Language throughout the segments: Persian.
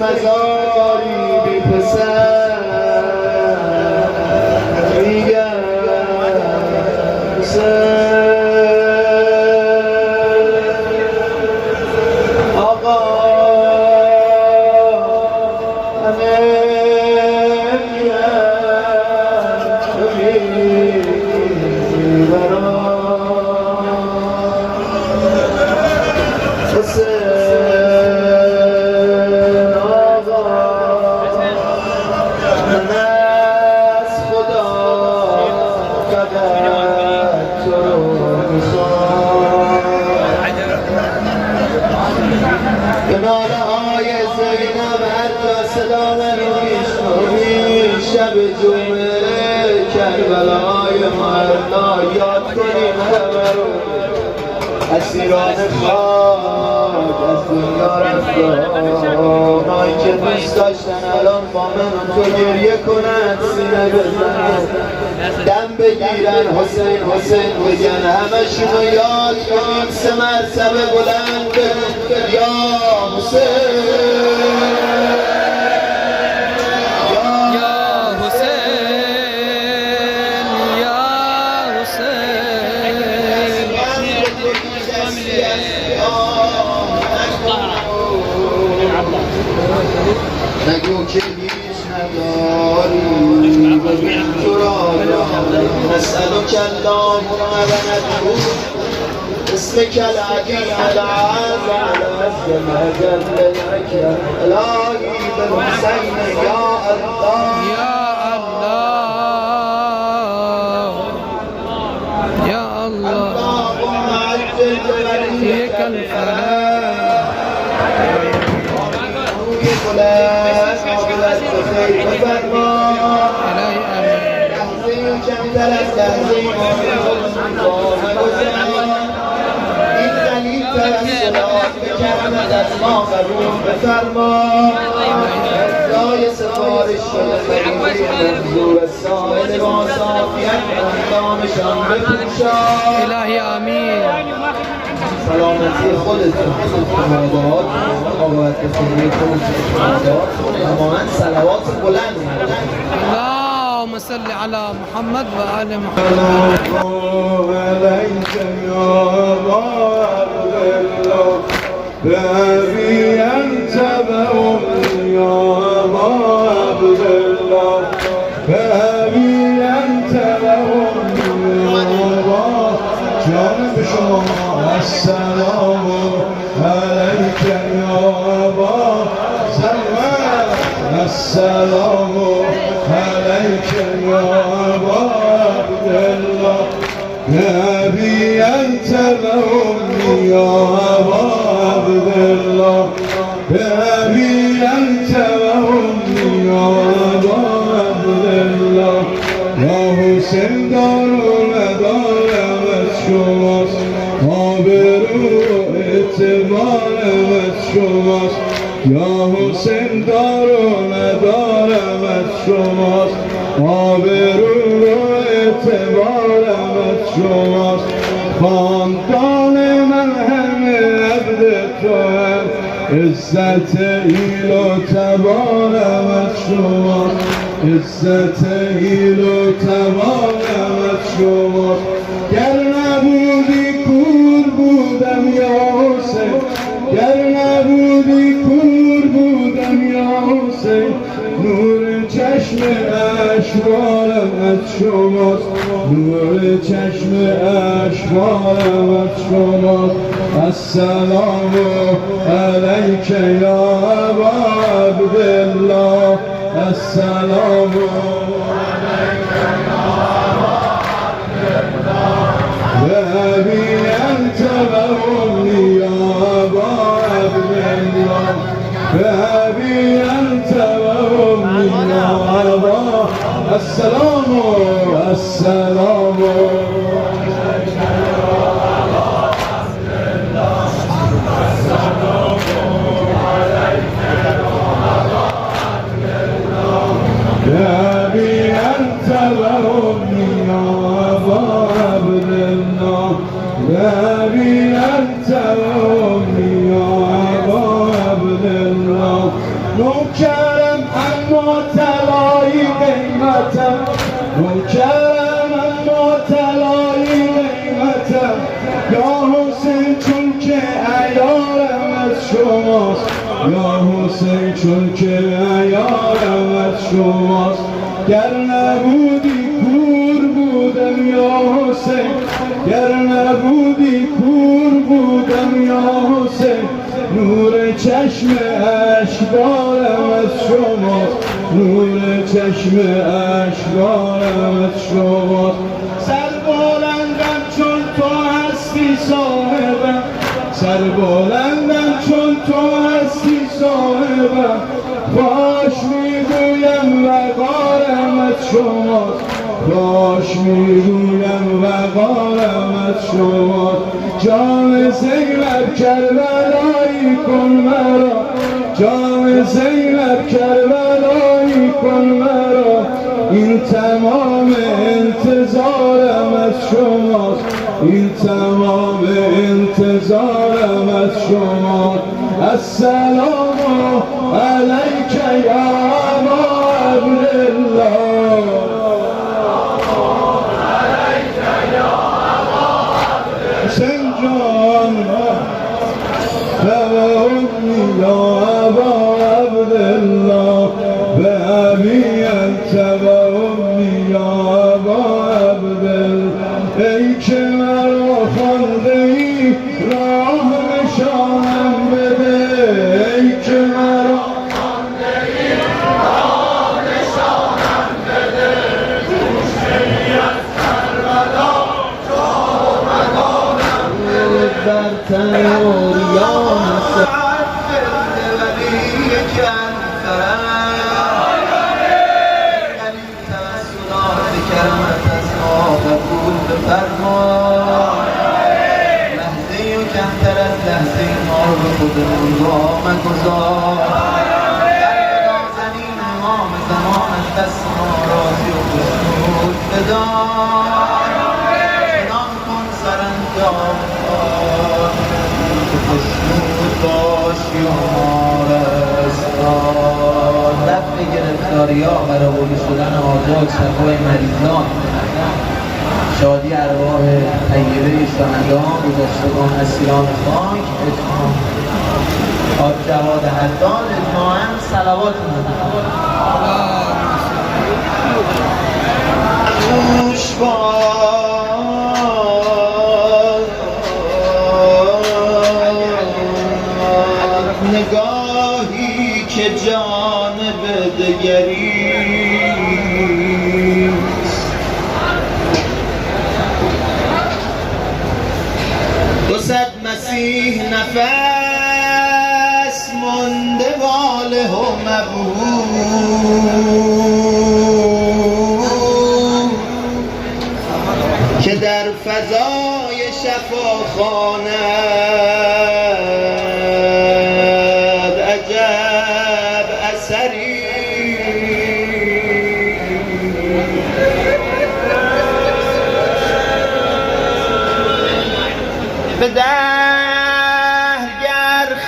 مزاری بی پسر میگم آقا همه شب جمعه کربلای مرنا یاد کنیم همه رو اسیران خاک از دنیا رفتن اونایی که دوست داشتن الان با من تو گریه کنن سینه بزنن دم بگیرن حسین حسین بگن همشونو یاد کنیم سه مرتبه بلند بگن یا حسین نگو که هیچ نداری ببین تو را نسألک اللهم ونذكر اسمك العظیم العظم العظم جل الأكرم الهی بالحسین یا الله یا الله اللهم عجل بوليك الفلاح خیر بفرما لحظه کمتر از لحظه این دلیل تر از صلات به کرمت از ما قبول بفرما ارزای سفارش شده خریده منظور سائل با صافیت اندامشان بپوشا الهی آمین سلامتی خودتون خانواده‌هات عاقبت خیریتون خانواده‌هات همانند صلوات بلند اللهم صل على محمد و آل محمد عليك يا عبد الله بأبي أنت بأمي يا عبد الله بأبي أنت بأمي يا جانب شما السلام عليك يا أبا سلمان السلام عليك يا أبا عبد الله بأبي أنت وأمي يا أبا عبد الله بأبي أنت وأمي يا أبا عبد الله يا حسين دار شماست آبرو اعتبار شماست یا حسین دار و ندارم از شماست آبرو اعتبار از شماست خاندان من همه عبد تو هم عزت ایل و تبارم از شماست عزت ایل و تبارم از شماست گر نبودی کور بودم یا حسین گر نبودی کور بودم یا حسین نور چشم اشوارم از شماست نور چشم اشوارم از شماست السلام علیک یا ابا عبدالله السلام بأبي أنت وأمي يا أبا عبد الله بأبي أنت وأمي يا أبا السلام السلام بأبي أنت وأمي يا أبا عبد الله بأبي أنت وأمي يا أبا عبد الله چون که یارم از شماست. گر نبودی کور بودم یا حسین، گر نبودی کور بودم یا حسین. نور چشم اشکبارم از شماست، نور چشم اشکبارم از شماست. سر بلندم چون تو هستی صاحبم، سر بلندم چون تو هستی صاحبم. باش میگویم وقارم از شماست، باش میگویم وقارم از شماست. جان زینب کربلایی کن مرا، جان زینب کربلایی کن مرا. این تمام انتظارم از شماست، این تمام انتظارم از شماست. السلام علیک یا ابا عبدالله، حسین جان فوقنی یا ابا عبدالله. به ابی انت و امی یا ابا عبدالله. ای که مرا خوانده ای راه نشانم بده، ای که مرا خوانده ای راه نشانم بده. گوشه از کربلا جا و مکانم بده. در تنوریان لحظه و کمتر از لحظه ما رو به خودمون با مگذار. در نازنین امام زمان از دست ما راضی و خوشنود بدار. چنان کن سرانجام کار که خوشنود باشی و ما رستار. دفع گرفتاری ها، برآورده شدن آزاد، شفای مریضان، شادی ارواح طیبه شهدان، گذشتگان اسیران خاک، اتمام آج جواد حداد، اجماعاً صلوات گوش نگاهی که جانب دگری مسیح نفس مانده واله و مبهوت که در فضای شفاخانه عجب اثری. به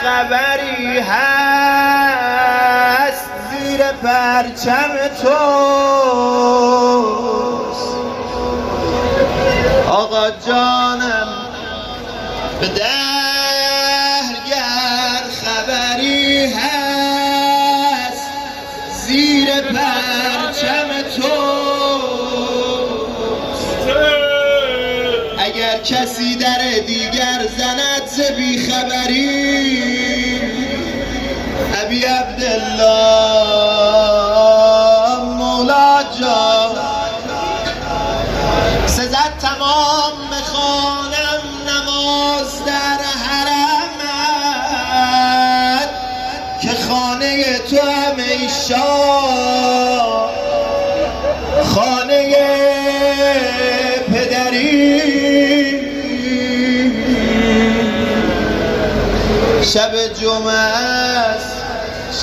خبری هست زیر پرچم توست آقا جانم. به گر خبری هست زیر پرچم توست. اگر کسی در دیگر زند ز بیخبری، ابی عبدالله مولا جان سزد تمام میخوانم نماز در حرمت که خانه تو هم ای شاه خانه پدری. شب جمعه است،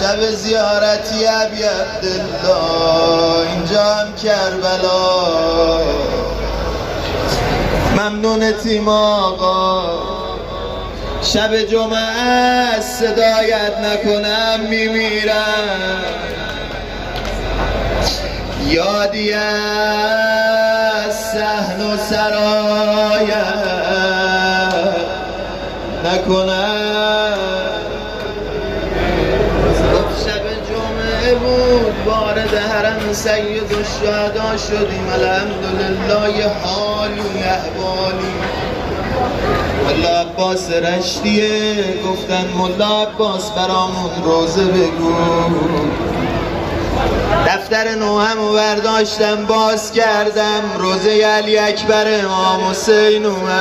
شب زیارتی ابی عبدالله، اینجا هم کربلا. ممنونتیم آقا. شب جمعه است، صدایت نکنم میمیرم. یادی از صحن و سرایت نکنم. شب سید الشهدا شدیم الحمدلله حالی و احوالی. ملا عباس رشتیه گفتن ملا عباس برامون روزه بگو. دفتر نوهم برداشتم باز کردم، روزه علی اکبر امام حسین اومد.